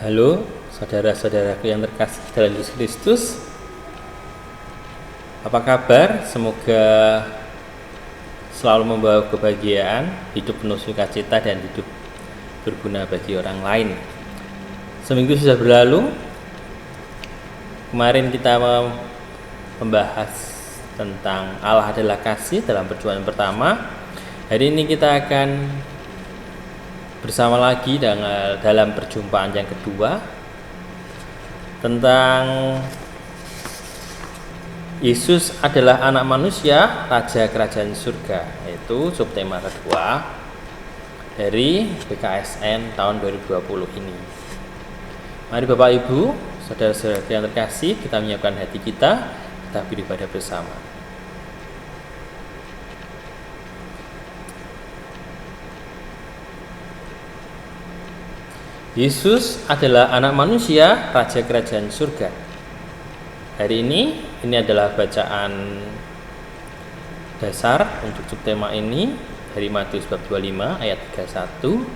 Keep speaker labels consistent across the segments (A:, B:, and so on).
A: Halo, saudara-saudaraku yang terkasih dalam Yesus Kristus. Apa kabar? Semoga selalu membawa kebahagiaan, hidup penuh sukacita dan hidup berguna bagi orang lain. Seminggu sudah berlalu. Kemarin kita membahas tentang Allah adalah kasih dalam perjumpaan pertama. Hari ini kita akan bersama lagi dalam perjumpaan yang kedua tentang Yesus adalah anak manusia, raja kerajaan surga. Itu subtema kedua dari BKSN tahun 2020 ini. Mari Bapak Ibu, saudara-saudara yang terkasih, kita menyiapkan hati kita beribadah bersama. Yesus adalah anak manusia, raja kerajaan surga. Hari ini adalah bacaan dasar untuk subtema ini dari Matius bab 25 ayat 31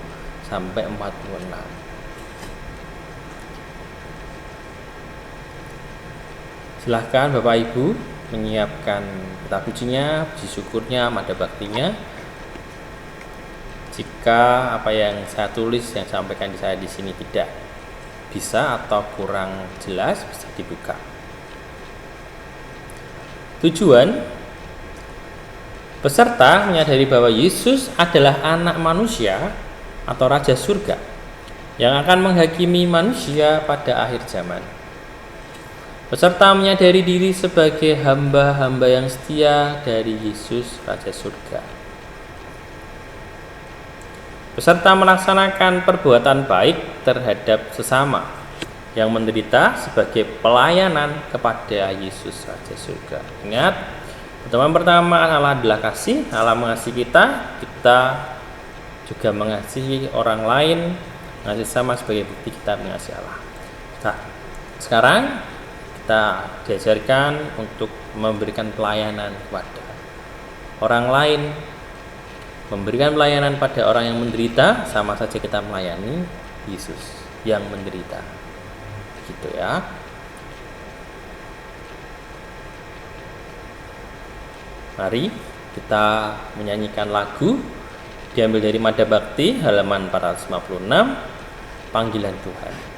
A: sampai 46. Silahkan Bapak Ibu menyiapkan kitab pujinya, puji syukurnya, mada baktinya. Jika apa yang saya tulis, yang sampaikan di saya di sini tidak bisa atau kurang jelas, bisa dibuka. Tujuan peserta menyadari bahwa Yesus adalah anak manusia atau raja surga yang akan menghakimi manusia pada akhir zaman. Peserta menyadari diri sebagai hamba-hamba yang setia dari Yesus raja surga. Peserta melaksanakan perbuatan baik terhadap sesama yang menderita sebagai pelayanan kepada Yesus Raja Surga. Ingat, pertemuan pertama Allah adalah kasih. Allah mengasihi kita, kita juga mengasihi orang lain, mengasihi sama sebagai bukti kita mengasihi Allah. Nah, sekarang kita diajarkan untuk memberikan pelayanan kepada orang lain. Memberikan pelayanan pada orang yang menderita sama saja kita melayani Yesus yang menderita. Gitu ya. Mari kita menyanyikan lagu diambil dari Mada Bakti halaman 456, Panggilan Tuhan.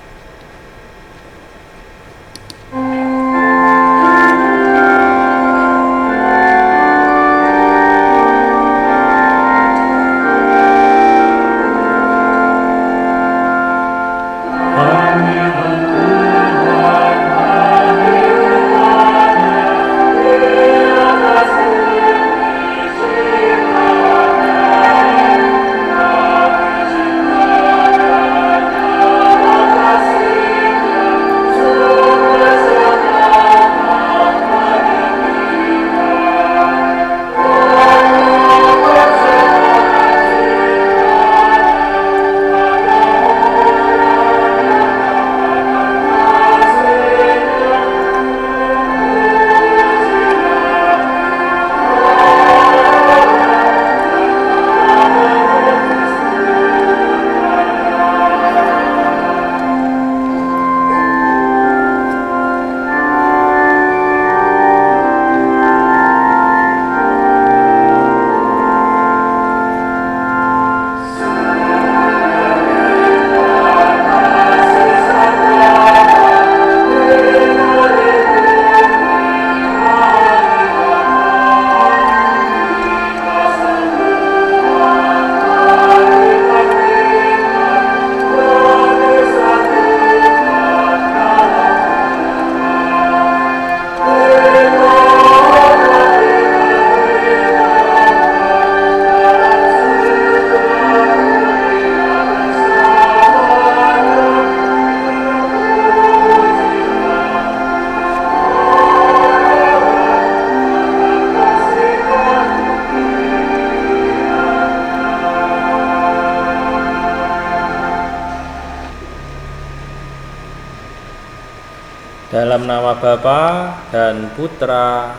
A: Dalam nama Bapa dan Putra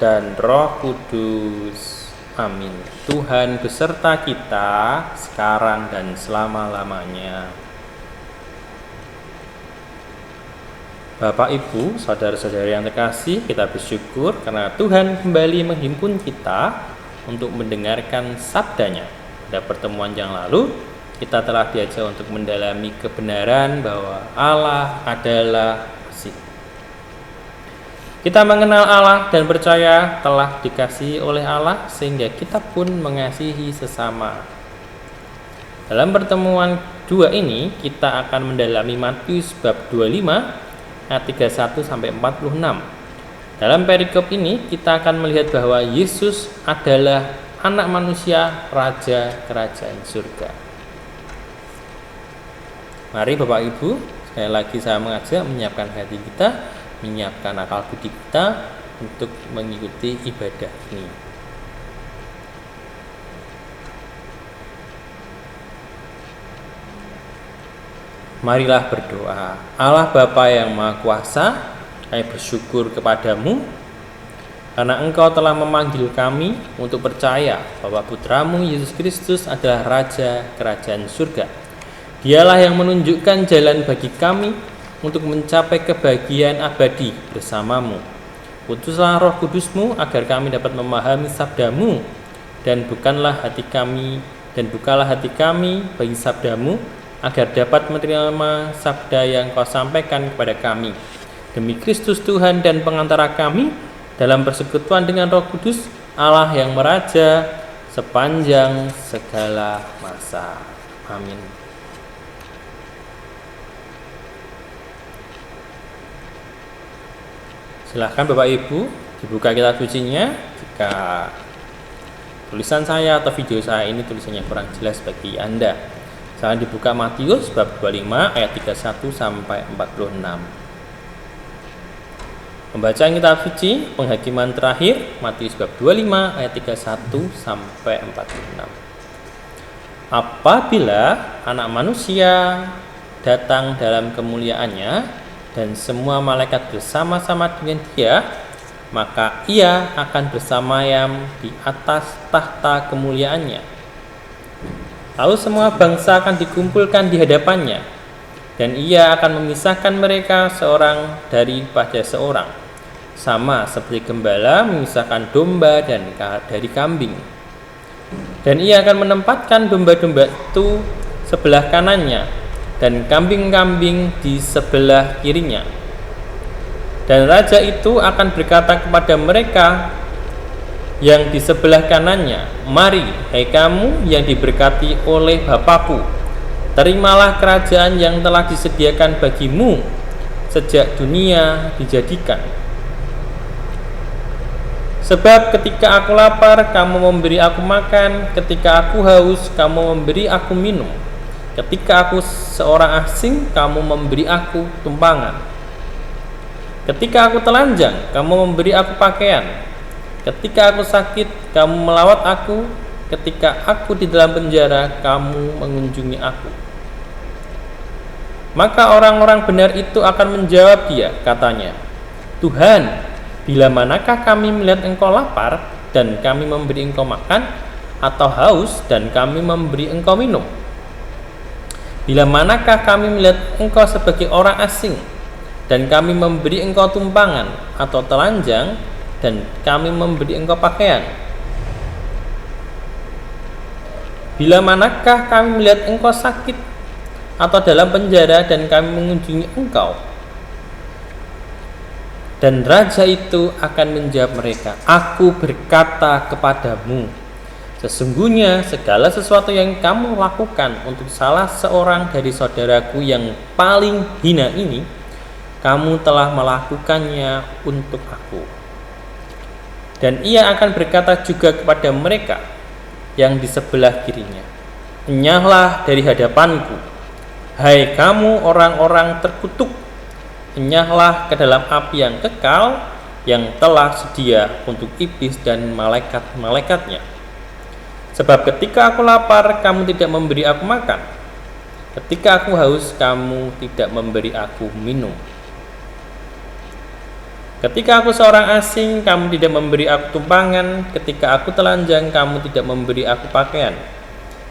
A: dan Roh Kudus. Amin. Tuhan beserta kita sekarang dan selama-lamanya. Bapak, Ibu, saudara-saudari yang terkasih, kita bersyukur karena Tuhan kembali menghimpun kita untuk mendengarkan sabdanya. Pada pertemuan yang lalu, kita telah diajak untuk mendalami kebenaran bahwa Allah adalah kasih. Kita mengenal Allah dan percaya telah dikasihi oleh Allah sehingga kita pun mengasihi sesama. Dalam pertemuan 2 ini kita akan mendalami Matius bab 25 ayat 31 sampai 46. Dalam perikop ini kita akan melihat bahwa Yesus adalah anak manusia, raja kerajaan surga. Mari Bapak Ibu, sekali lagi saya mengajak menyiapkan hati kita, menyiapkan akal budi kita untuk mengikuti ibadah ini. Marilah berdoa. Allah Bapa yang Maha Kuasa, kami bersyukur kepadamu karena Engkau telah memanggil kami untuk percaya bahwa Putramu Yesus Kristus adalah Raja Kerajaan Surga. Dialah yang menunjukkan jalan bagi kami untuk mencapai kebahagiaan abadi bersamamu. Utuslah Roh Kudus-Mu agar kami dapat memahami sabda-Mu dan bukalah hati kami bagi sabda-Mu agar dapat menerima sabda yang Kau sampaikan kepada kami. Demi Kristus Tuhan dan pengantara kami dalam persekutuan dengan Roh Kudus, Allah yang meraja sepanjang segala masa. Amin. Silahkan Bapak Ibu dibuka kitab sucinya jika tulisan saya atau video saya ini tulisannya kurang jelas bagi Anda. Silahkan dibuka Matius bab 25 ayat 31 sampai 46. Pembacaan kitab suci penghakiman terakhir Matius bab 25 ayat 31 sampai 46. Apabila Anak Manusia datang dalam kemuliaannya dan semua malaikat bersama-sama dengan Dia, maka Ia akan bersemayam di atas tahta kemuliaannya. Lalu semua bangsa akan dikumpulkan di hadapannya, dan Ia akan memisahkan mereka seorang daripada seorang, sama seperti gembala memisahkan domba dari kambing. Dan Ia akan menempatkan domba-domba itu sebelah kanannya dan kambing-kambing di sebelah kirinya. Dan raja itu akan berkata kepada mereka yang di sebelah kanannya, "Mari, hai kamu yang diberkati oleh Bapa-Ku, terimalah kerajaan yang telah disediakan bagimu sejak dunia dijadikan. Sebab ketika aku lapar, kamu memberi aku makan, ketika aku haus, kamu memberi aku minum. Ketika aku seorang asing, kamu memberi aku tumpangan. Ketika aku telanjang, kamu memberi aku pakaian. Ketika aku sakit, kamu melawat aku. Ketika aku di dalam penjara, kamu mengunjungi aku." Maka orang-orang benar itu akan menjawab Dia, katanya, "Tuhan, bila manakah kami melihat Engkau lapar dan kami memberi Engkau makan, atau haus dan kami memberi Engkau minum? Bila manakah kami melihat Engkau sebagai orang asing dan kami memberi Engkau tumpangan, atau telanjang dan kami memberi Engkau pakaian? Bila manakah kami melihat Engkau sakit atau dalam penjara dan kami mengunjungi Engkau?" Dan raja itu akan menjawab mereka, "Aku berkata kepadamu, sesungguhnya segala sesuatu yang kamu lakukan untuk salah seorang dari saudaraku yang paling hina ini, kamu telah melakukannya untuk aku." Dan Ia akan berkata juga kepada mereka yang di sebelah kirinya, "Enyahlah dari hadapanku, hai kamu orang-orang terkutuk, enyahlah ke dalam api yang kekal yang telah sedia untuk iblis dan malaikat-malaikatnya. Sebab ketika aku lapar, kamu tidak memberi aku makan. Ketika aku haus, kamu tidak memberi aku minum. Ketika aku seorang asing, kamu tidak memberi aku tumpangan. Ketika aku telanjang, kamu tidak memberi aku pakaian.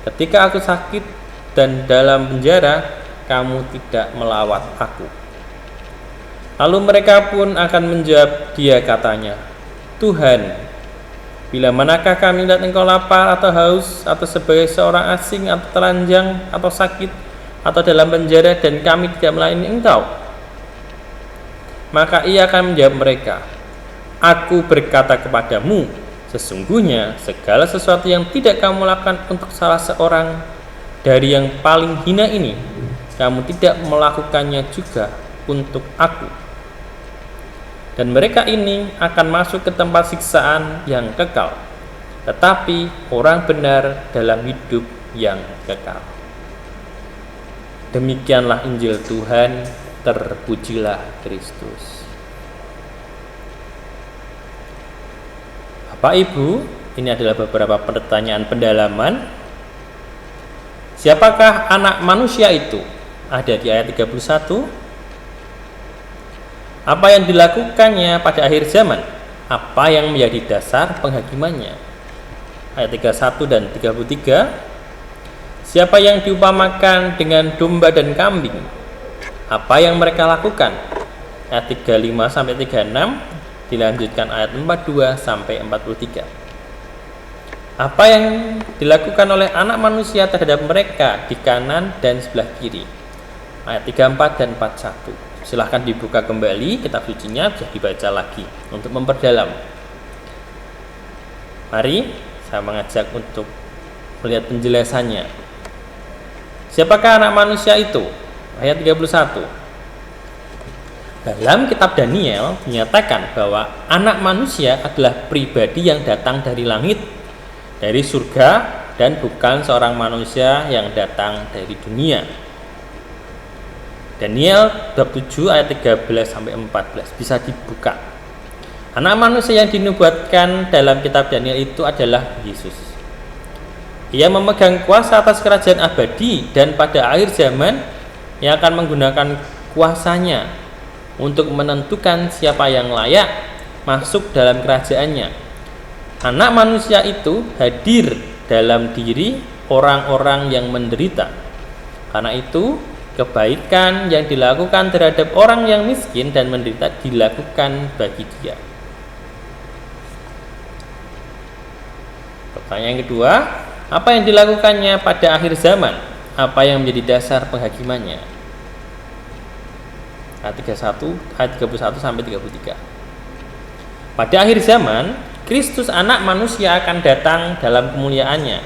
A: Ketika aku sakit dan dalam penjara, kamu tidak melawat aku." Lalu mereka pun akan menjawab dia katanya, Tuhan, bila manakah kami lihat engkau lapar atau haus, atau sebagai seorang asing, atau telanjang, atau sakit, atau dalam penjara, dan kami tidak melayani engkau? Maka ia akan menjawab mereka, Aku berkata kepadamu, sesungguhnya segala sesuatu yang tidak kamu lakukan untuk salah seorang dari yang paling hina ini, kamu tidak melakukannya juga untuk aku. Dan mereka ini akan masuk ke tempat siksaan yang kekal, tetapi orang benar dalam hidup yang kekal. Demikianlah Injil Tuhan, terpujilah Kristus. Bapak Ibu, ini adalah beberapa pertanyaan pendalaman. Siapakah anak manusia itu? Ada di ayat 31. Apa yang dilakukannya pada akhir zaman? Apa yang menjadi dasar penghakimannya? Ayat 31 dan 33. Siapa yang diumpamakan dengan domba dan kambing? Apa yang mereka lakukan? Ayat 35 sampai 36, dilanjutkan ayat 42 sampai 43. Apa yang dilakukan oleh anak manusia terhadap mereka di kanan dan sebelah kiri? Ayat 34 dan 41. Silahkan dibuka kembali kitab sucinya, bisa dibaca lagi untuk memperdalam. Mari saya mengajak untuk melihat penjelasannya. Siapakah anak manusia itu? Ayat 31. Dalam kitab Daniel dinyatakan bahwa anak manusia adalah pribadi yang datang dari langit, dari surga, dan bukan seorang manusia yang datang dari dunia. Daniel 27 ayat 13 sampai 14 bisa dibuka. Anak manusia yang dinubuatkan dalam kitab Daniel itu adalah Yesus. Ia memegang kuasa atas kerajaan abadi, dan pada akhir zaman ia akan menggunakan kuasanya untuk menentukan siapa yang layak masuk dalam kerajaannya. Anak manusia itu hadir dalam diri orang-orang yang menderita. Karena itu kebaikan yang dilakukan terhadap orang yang miskin dan menderita dilakukan bagi dia. Pertanyaan kedua, apa yang dilakukannya pada akhir zaman? Apa yang menjadi dasar penghakimannya? Ayat 31, ayat 31 sampai 33. Pada akhir zaman, Kristus anak manusia akan datang dalam kemuliaannya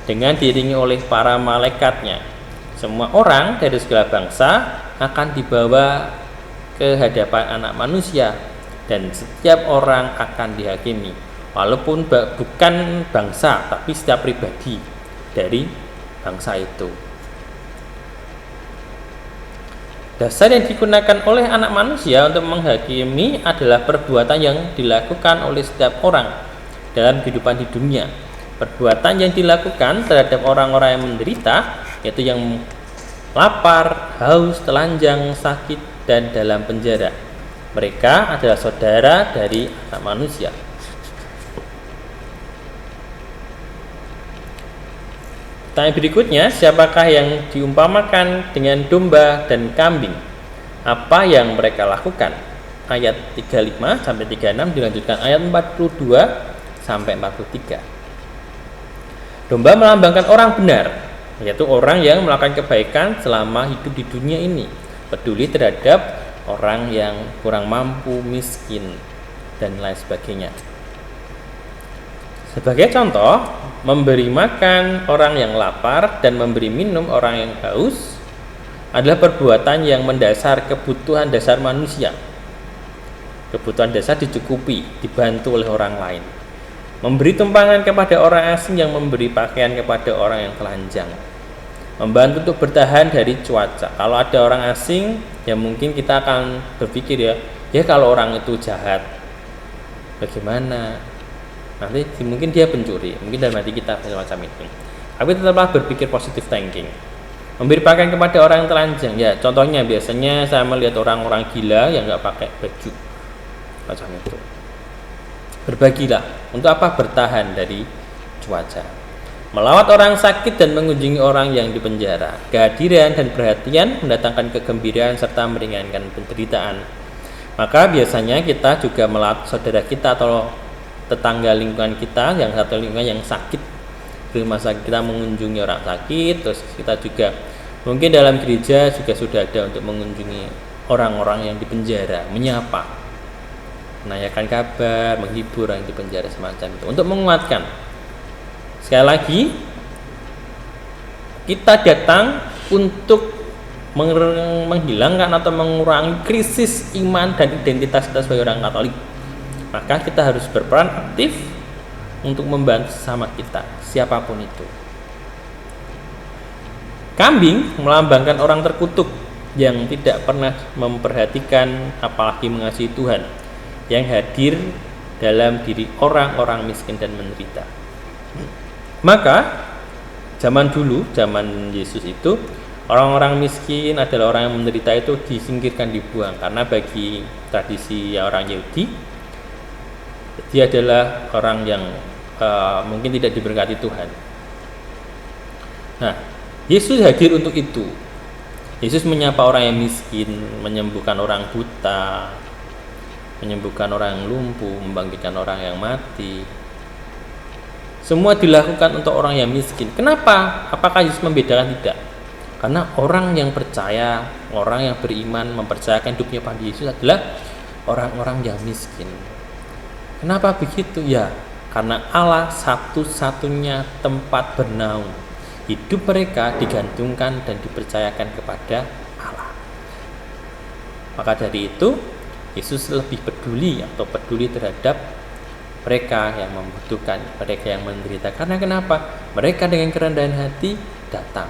A: dengan diiringi oleh para malaikatnya. Semua orang dari segala bangsa akan dibawa ke hadapan anak manusia, dan setiap orang akan dihakimi, walaupun bukan bangsa, tapi setiap pribadi dari bangsa itu. Dasar yang digunakan oleh anak manusia untuk menghakimi adalah perbuatan yang dilakukan oleh setiap orang dalam kehidupan di dunia. Perbuatan yang dilakukan terhadap orang-orang yang menderita, yaitu yang lapar, haus, telanjang, sakit, dan dalam penjara. Mereka adalah saudara dari anak manusia. Pertanyaan berikutnya, siapakah yang diumpamakan dengan domba dan kambing? Apa yang mereka lakukan? Ayat 35 sampai 36 dilanjutkan ayat 42 sampai 43. Domba melambangkan orang benar, yaitu orang yang melakukan kebaikan selama hidup di dunia ini, peduli terhadap orang yang kurang mampu, miskin, dan lain sebagainya. Sebagai contoh, memberi makan orang yang lapar dan memberi minum orang yang haus adalah perbuatan yang mendasar kebutuhan dasar manusia. Kebutuhan dasar dicukupi, dibantu oleh orang lain. Memberi tumpangan kepada orang asing yang memberi pakaian kepada orang yang telanjang. Membantu untuk bertahan dari cuaca. Kalau ada orang asing, ya mungkin kita akan berpikir ya kalau orang itu jahat, bagaimana? Nanti mungkin dia pencuri, mungkin dalam hati kita semacam itu. Tapi tetaplah berpikir positive thinking. Memberi pakaian kepada orang yang telanjang, ya contohnya biasanya saya melihat orang-orang gila yang nggak pakai baju, macam itu. Berbagilah, untuk apa? Bertahan dari cuaca. Melawat orang sakit dan mengunjungi orang yang dipenjara. Kehadiran dan perhatian mendatangkan kegembiraan serta meringankan penderitaan. Maka biasanya kita juga melatih saudara kita atau tetangga lingkungan kita yang satu lingkungan yang sakit di rumah sakit, kita mengunjungi orang sakit. Terus kita juga mungkin dalam gereja juga sudah ada untuk mengunjungi orang-orang yang di penjara, menyapa, menanyakan kabar, menghibur orang yang di penjara semacam itu untuk menguatkan. Sekali lagi, kita datang untuk menghilangkan atau mengurangi krisis iman dan identitas kita sebagai orang Katolik. Maka kita harus berperan aktif untuk membantu sesama kita, siapapun itu. Kambing melambangkan orang terkutuk yang tidak pernah memperhatikan apalagi mengasihi Tuhan, yang hadir dalam diri orang-orang miskin dan menderita. Maka zaman dulu, zaman Yesus itu, orang-orang miskin adalah orang yang menderita itu disingkirkan, dibuang, karena bagi tradisi orang Yahudi dia adalah orang yang mungkin tidak diberkati Tuhan. Nah, Yesus hadir untuk itu. Yesus menyapa orang yang miskin, menyembuhkan orang buta, menyembuhkan orang yang lumpuh, membangkitkan orang yang mati. Semua dilakukan untuk orang yang miskin. Kenapa? Apakah Yesus membedakan? Tidak. Karena orang yang percaya, orang yang beriman, mempercayakan hidupnya pada Yesus adalah orang-orang yang miskin. Kenapa begitu? Ya, karena Allah satu-satunya tempat bernaung. Hidup mereka digantungkan dan dipercayakan kepada Allah. Maka dari itu, Yesus lebih peduli terhadap mereka yang membutuhkan, mereka yang menderita. Karena kenapa? Mereka dengan kerendahan hati datang.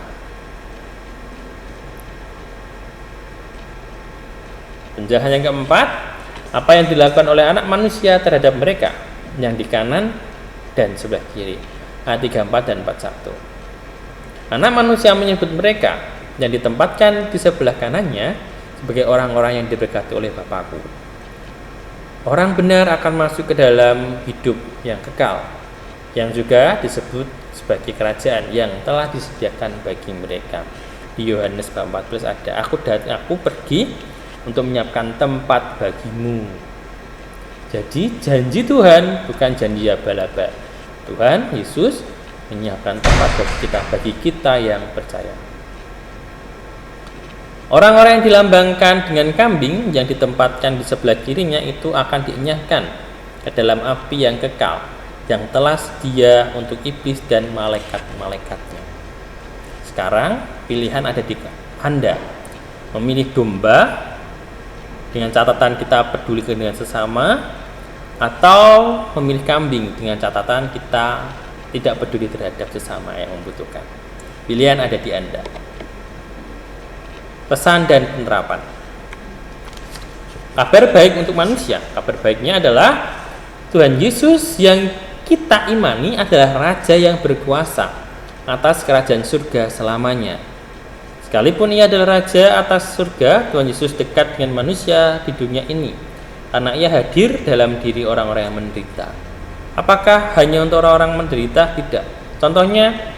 A: Penjelasan yang keempat, apa yang dilakukan oleh anak manusia terhadap mereka yang di kanan dan sebelah kiri. Ayat 34 dan 41. Anak manusia menyebut mereka yang ditempatkan di sebelah kanannya sebagai orang-orang yang diberkati oleh Bapakku. Orang benar akan masuk ke dalam hidup yang kekal, yang juga disebut sebagai kerajaan yang telah disediakan bagi mereka. Di Yohanes 14 ada, aku pergi untuk menyiapkan tempat bagimu. Jadi janji Tuhan bukan janji abal-abal. Tuhan Yesus menyiapkan tempat bagi kita yang percaya. Orang-orang yang dilambangkan dengan kambing yang ditempatkan di sebelah kirinya itu akan dienyahkan ke dalam api yang kekal yang telah sedia untuk iblis dan malaikat-malaikatnya. Sekarang pilihan ada di Anda, memilih domba dengan catatan kita peduli dengan sesama, atau memilih kambing dengan catatan kita tidak peduli terhadap sesama yang membutuhkan. Pilihan ada di Anda. Pesan dan penerapan. Kabar baik untuk manusia. Kabar baiknya adalah Tuhan Yesus yang kita imani adalah Raja yang berkuasa atas kerajaan surga selamanya. Sekalipun ia adalah Raja atas surga, Tuhan Yesus dekat dengan manusia di dunia ini karena ia hadir dalam diri orang-orang yang menderita. Apakah hanya untuk orang-orang menderita? Tidak. Contohnya,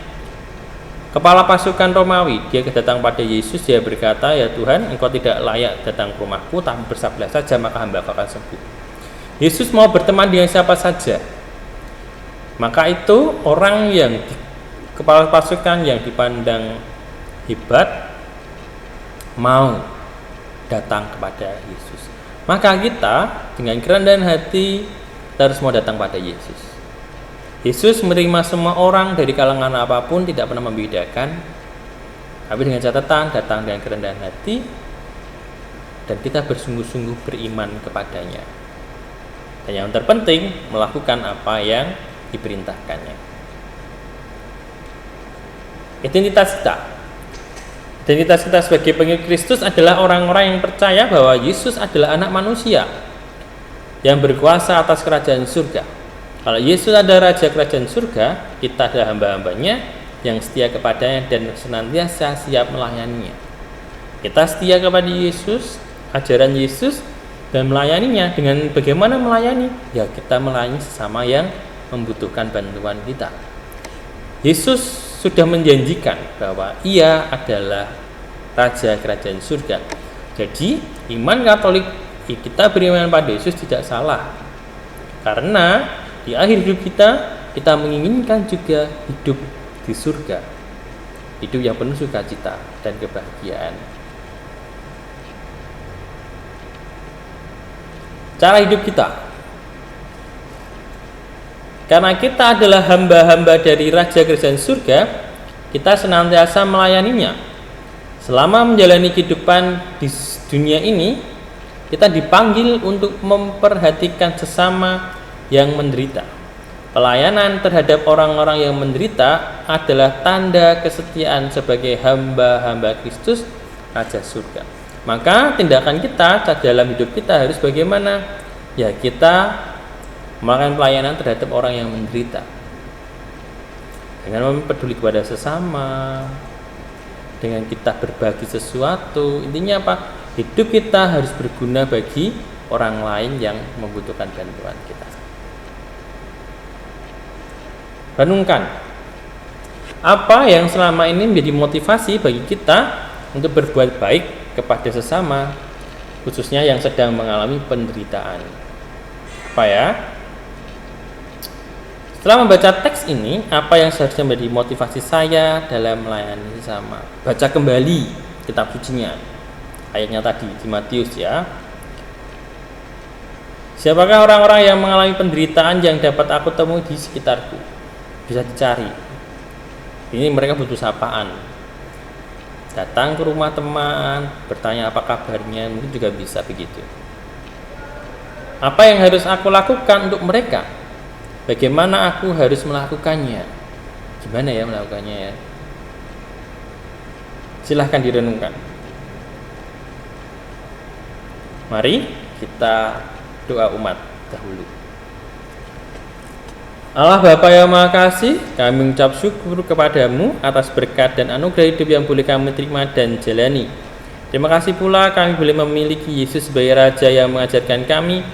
A: kepala pasukan Romawi, dia datang pada Yesus, dia berkata, ya Tuhan, engkau tidak layak datang ke rumahku, tapi bersabdalah saja maka hamba akan sembuh. Yesus mau berteman dengan siapa saja. Maka itu orang yang kepala pasukan yang dipandang hebat mau datang kepada Yesus. Maka kita dengan kerendahan hati kita harus mau datang pada Yesus. Yesus menerima semua orang dari kalangan apapun, tidak pernah membedakan. Tapi dengan catatan datang dengan kerendahan hati dan kita bersungguh-sungguh beriman kepadanya. Dan yang terpenting melakukan apa yang diperintahkannya. Identitas kita sebagai pengikut Kristus adalah orang-orang yang percaya bahwa Yesus adalah anak manusia yang berkuasa atas kerajaan surga. Kalau Yesus adalah Raja kerajaan surga, kita adalah hamba-hambanya yang setia kepadanya dan senantiasa siap melayaninya. Kita setia kepada Yesus, ajaran Yesus, dan melayaninya. Dengan bagaimana melayani? Ya, kita melayani sesama yang membutuhkan bantuan kita. Yesus sudah menjanjikan bahwa ia adalah Raja kerajaan surga. Jadi iman Katolik kita beriman pada Yesus tidak salah. Karena di akhir hidup kita menginginkan juga hidup di surga. Hidup yang penuh sukacita dan kebahagiaan. Cara hidup kita. Karena kita adalah hamba-hamba dari Raja Kerajaan Surga, kita senantiasa melayaninya. Selama menjalani kehidupan di dunia ini, kita dipanggil untuk memperhatikan sesama yang menderita. Pelayanan terhadap orang-orang yang menderita adalah tanda kesetiaan sebagai hamba-hamba Kristus Raja Surga. Maka tindakan kita dalam hidup kita harus bagaimana? Ya, kita melakukan pelayanan terhadap orang yang menderita dengan peduli kepada sesama, dengan kita berbagi sesuatu. Intinya apa? Hidup kita harus berguna bagi orang lain yang membutuhkan bantuan kita. Renungkan apa yang selama ini menjadi motivasi bagi kita untuk berbuat baik kepada sesama, khususnya yang sedang mengalami penderitaan. Apa ya? Setelah membaca teks ini, apa yang seharusnya menjadi motivasi saya dalam melayani sesama? Baca kembali kitab sucinya. Ayatnya tadi di Matius ya. Siapakah orang-orang yang mengalami penderitaan yang dapat aku temui di sekitarku? Bisa dicari. Ini mereka butuh sapaan. Datang ke rumah teman, bertanya apa kabarnya, mungkin juga bisa begitu. Apa yang harus aku lakukan untuk mereka? Bagaimana aku harus melakukannya? Gimana ya melakukannya ya? Silahkan direnungkan. Mari kita doa umat dahulu. Allah Bapa yang Maha Kasih, kami mengucap syukur kepadamu atas berkat dan anugerah hidup yang boleh kami terima dan jalani. Terima kasih pula kami boleh memiliki Yesus sebagai Raja yang mengajarkan kami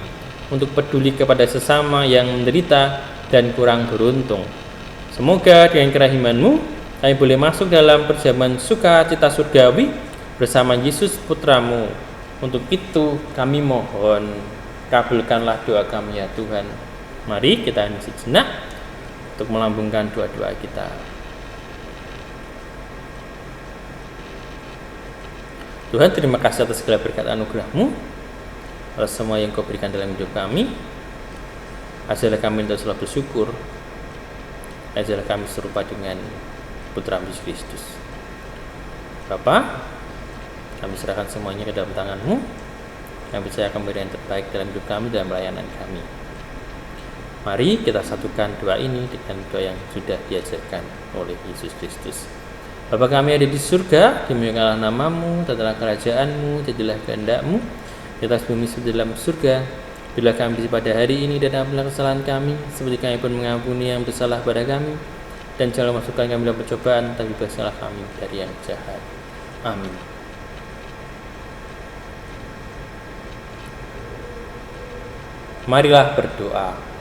A: untuk peduli kepada sesama yang menderita dan kurang beruntung. Semoga dengan kerahiman-Mu kami boleh masuk dalam perjamuan sukacita surgawi bersama Yesus Putra-Mu. Untuk itu kami mohon, kabulkanlah doa kami ya Tuhan. Mari kita hening sejenak untuk melambungkan doa-doa kita. Tuhan, terima kasih atas segala berkat anugerah-Mu, atas semua yang Kau berikan dalam hidup kami. Ajarlah kami untuk selalu bersyukur. Ajarlah kami serupa dengan Putra Yesus Kristus. Bapa, kami serahkan semuanya ke dalam tangan-Mu. Kami percaya akan memberi yang terbaik dalam hidup kami, dalam pelayanan kami. Mari kita satukan doa ini dengan doa yang sudah diajarkan oleh Yesus Kristus. Bapa kami ada di surga, dimuliakanlah nama-Mu, datanglah kerajaan-Mu, jadilah kehendak-Mu di atas bumi seperti dalam surga. Bila kami pada hari ini dan ampunilah kesalahan kami, seperti kami pun mengampuni yang bersalah pada kami, dan janganlah masukkan kami dalam percobaan, tapi bebaskanlah kami dari yang jahat. Amin. Marilah berdoa.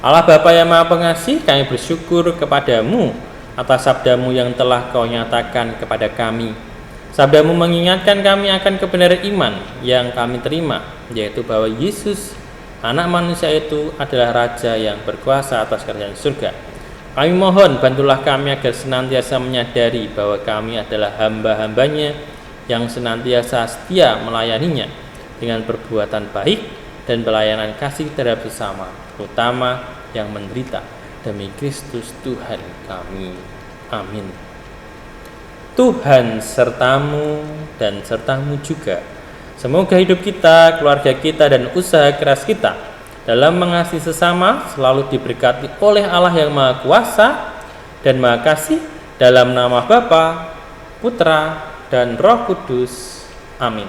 A: Allah Bapa yang Maha Pengasih, kami bersyukur kepadamu atas sabda-Mu yang telah Kau nyatakan kepada kami. Sabda-Mu mengingatkan kami akan kebenaran iman yang kami terima, yaitu bahwa Yesus, anak manusia itu adalah Raja yang berkuasa atas kerajaan surga. Kami mohon bantulah kami agar senantiasa menyadari bahwa kami adalah hamba-hambanya yang senantiasa setia melayaninya dengan perbuatan baik dan pelayanan kasih terhadap sesama, terutama yang menderita, demi Kristus Tuhan kami. Amin. Tuhan sertamu dan sertamu juga. Semoga hidup kita, keluarga kita, dan usaha keras kita dalam mengasihi sesama selalu diberkati oleh Allah yang Maha Kuasa dan Maha Kasih, dalam nama Bapa, Putra, dan Roh Kudus. Amin.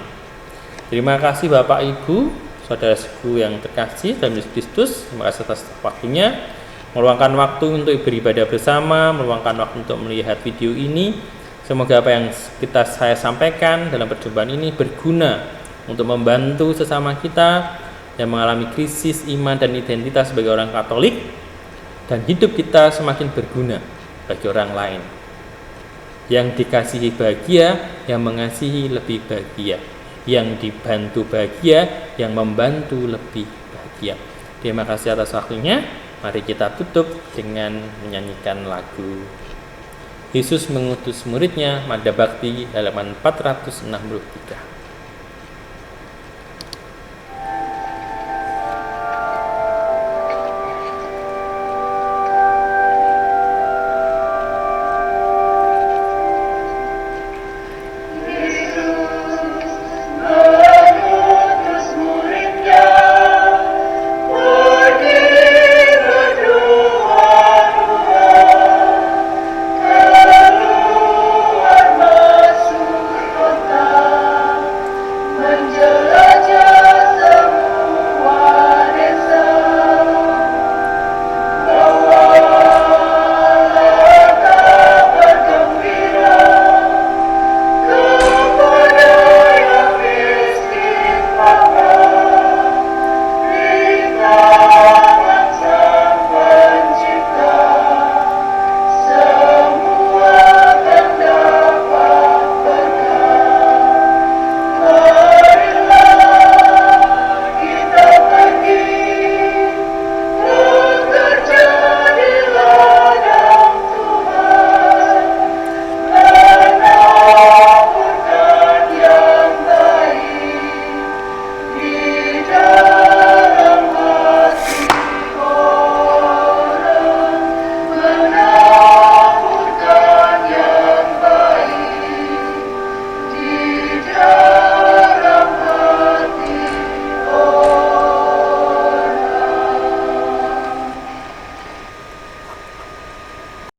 A: Terima kasih Bapak Ibu, saudara-saudaraku yang terkasih dalam Yesus Kristus. Terima kasih atas waktunya, meluangkan waktu untuk beribadah bersama, meluangkan waktu untuk melihat video ini. Semoga apa yang saya sampaikan dalam perjumpaan ini berguna untuk membantu sesama kita yang mengalami krisis iman dan identitas sebagai orang Katolik, dan hidup kita semakin berguna bagi orang lain. Yang dikasihi bahagia, yang mengasihi lebih bahagia. yang dibantu bahagia, yang membantu lebih bahagia. Terima kasih atas waktunya. Mari kita tutup dengan menyanyikan lagu Yesus mengutus muridnya, Mada Bakti, halaman 463.